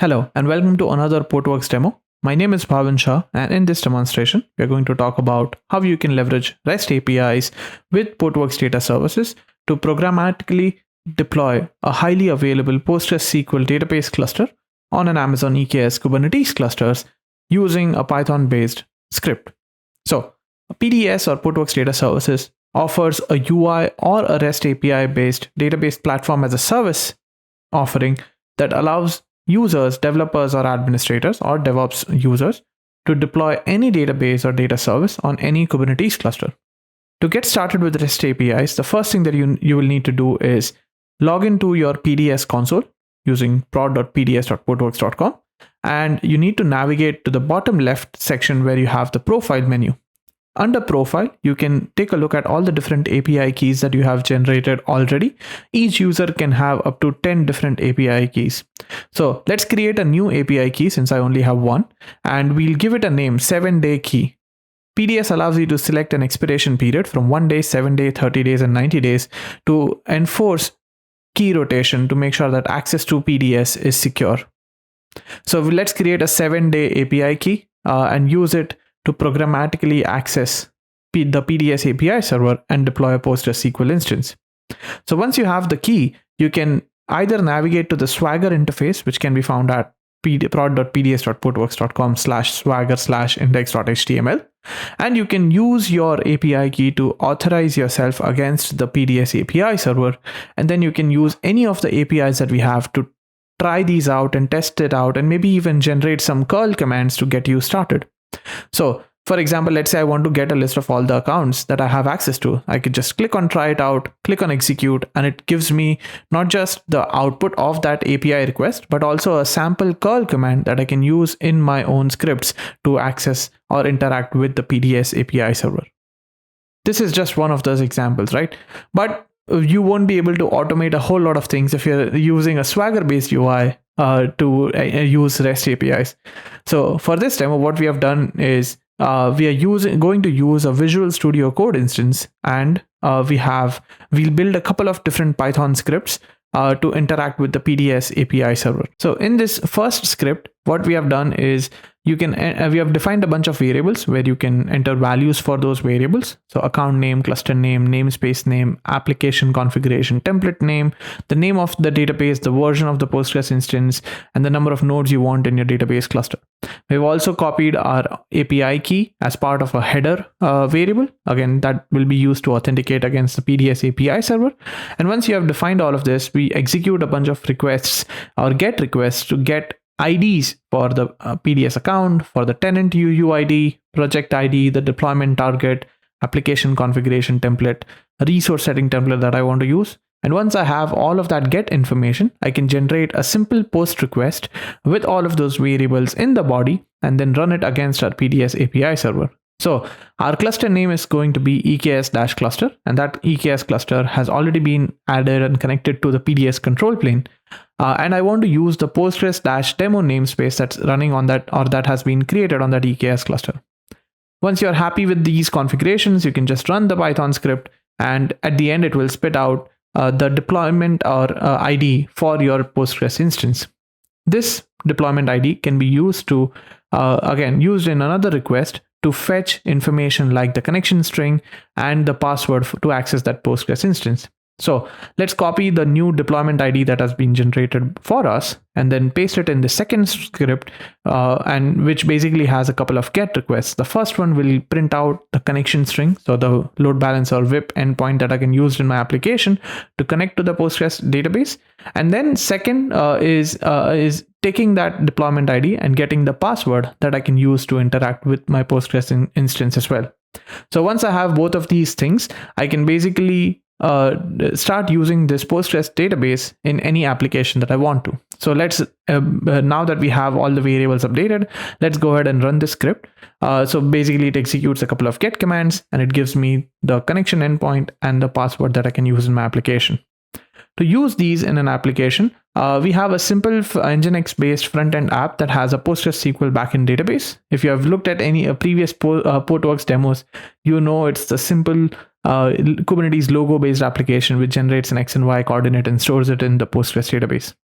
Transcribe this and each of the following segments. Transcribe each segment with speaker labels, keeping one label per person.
Speaker 1: Hello and welcome to another Portworx demo. My name is Bhavin Shah, and in this demonstration, we are going to talk about how you can leverage REST APIs with Portworx data services to programmatically deploy a highly available PostgreSQL database cluster on an Amazon EKS Kubernetes clusters using a Python-based script. So, a PDS or Portworx data services offers a UI or a REST API-based database platform as a service offering that allows users, developers, or administrators, or DevOps users to deploy any database or data service on any Kubernetes cluster. To get started with REST APIs, the first thing that you will need to do is log into your PDS console using prod.pds.portworx.com, and you need to navigate to the bottom left section where you have the profile menu. Under profile, you can take a look at all the different API keys that you have generated already. Each user can have up to 10 different API keys. So let's create a new API key since I only have one, and we'll give it a name, 7-day key. PDS allows you to select an expiration period from 1 day, 7 day, 30 days, and 90 days to enforce key rotation to make sure that access to PDS is secure. So let's create a 7-day API key and use it to programmatically access the PDS API server and deploy a PostgreSQL instance. So once you have the key, you can either navigate to the Swagger interface, which can be found at prod.pds.portworx.com/swagger/index.html, and you can use your API key to authorize yourself against the PDS API server, and then you can use any of the APIs that we have to try these out and test it out, and maybe even generate some curl commands to get you started. So, for example, let's say I want to get a list of all the accounts that I have access to. I could just click on try it out, click on execute, and it gives me not just the output of that API request, but also a sample curl command that I can use in my own scripts to access or interact with the PDS API server. This is just one of those examples, right? But you won't be able to automate a whole lot of things if you're using a Swagger-based UI to use REST APIs. So for this demo, what we have done is we are going to use a Visual Studio Code instance, and we'll build a couple of different Python scripts to interact with the PDS API server. So in this first script, what we have done is we have defined a bunch of variables where you can enter values for those variables. So account name, cluster name, namespace name, application configuration, template name, the name of the database, the version of the Postgres instance, and the number of nodes you want in your database cluster. We've also copied our API key as part of a header variable. Again, that will be used to authenticate against the PDS API server. And once you have defined all of this, we execute a bunch of requests or GET requests to get IDs for the PDS account, for the tenant UUID, project ID, the deployment target, application configuration template, a resource setting template that I want to use. And once I have all of that GET information, I can generate a simple post request with all of those variables in the body and then run it against our PDS API server. So our cluster name is going to be EKS-cluster, and that EKS cluster has already been added and connected to the PDS control plane. And I want to use the Postgres-demo namespace that's running on that, or that has been created on that EKS cluster. Once you're happy with these configurations, you can just run the Python script, and at the end, it will spit out the deployment or ID for your Postgres instance. This deployment ID can be used to, used in another request to fetch information like the connection string and the password to access that Postgres instance. So let's copy the new deployment ID that has been generated for us and then paste it in the second script, and which basically has a couple of GET requests. The first one will print out the connection string, so the load balancer or VIP endpoint that I can use in my application to connect to the Postgres database. And then second is taking that deployment ID and getting the password that I can use to interact with my Postgres instance as well. So once I have both of these things, I can basically start using this Postgres database in any application that I want to. So let's now that we have all the variables updated, let's go ahead and run this script. So basically it executes a couple of GET commands and it gives me the connection endpoint and the password that I can use in my application. To use these in an application, we have a simple Nginx-based front-end app that has a PostgreSQL backend database. If you have looked at any previous Portworx demos, you know it's the simple Kubernetes logo-based application which generates an X and Y coordinate and stores it in the Postgres database.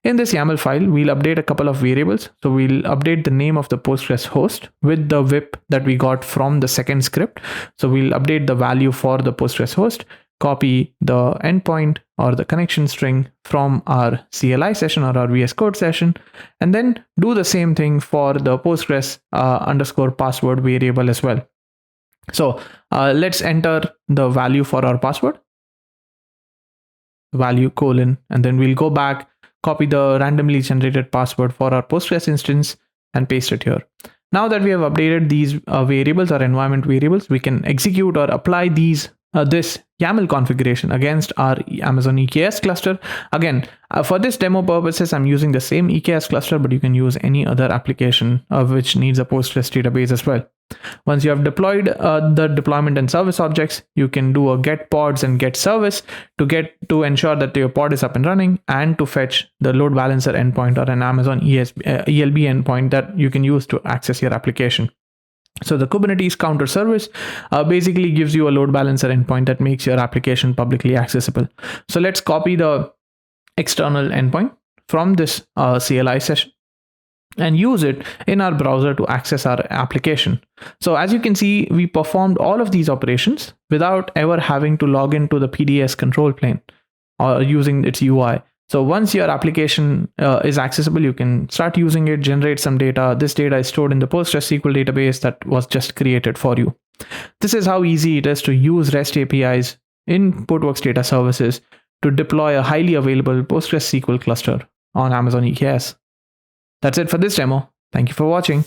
Speaker 1: In this YAML file, we'll update a couple of variables. So we'll update the name of the Postgres host with the VIP that we got from the second script. So we'll update the value for the Postgres host, copy the endpoint or the connection string from our CLI session or our VS Code session, and then do the same thing for the Postgres underscore password variable as well. So let's enter the value for our password, value colon, and then we'll go back, copy the randomly generated password for our Postgres instance and paste it here. Now that we have updated these variables or environment variables, we can execute or apply this YAML configuration against our Amazon EKS cluster. Again, for this demo purposes, I'm using the same EKS cluster, but you can use any other application which needs a Postgres database as well. Once you have deployed the deployment and service objects, you can do a get pods and get service to ensure that your pod is up and running, and to fetch the load balancer endpoint or an Amazon ELB endpoint that you can use to access your application. So the Kubernetes counter service basically gives you a load balancer endpoint that makes your application publicly accessible. So let's copy the external endpoint from this CLI session and use it in our browser to access our application. So as you can see, we performed all of these operations without ever having to log into the PDS control plane or using its UI. So once your application is accessible, you can start using it, generate some data. This data is stored in the PostgreSQL database that was just created for you. This is how easy it is to use REST APIs in Portworx data services to deploy a highly available PostgreSQL cluster on Amazon EKS. That's it for this demo. Thank you for watching.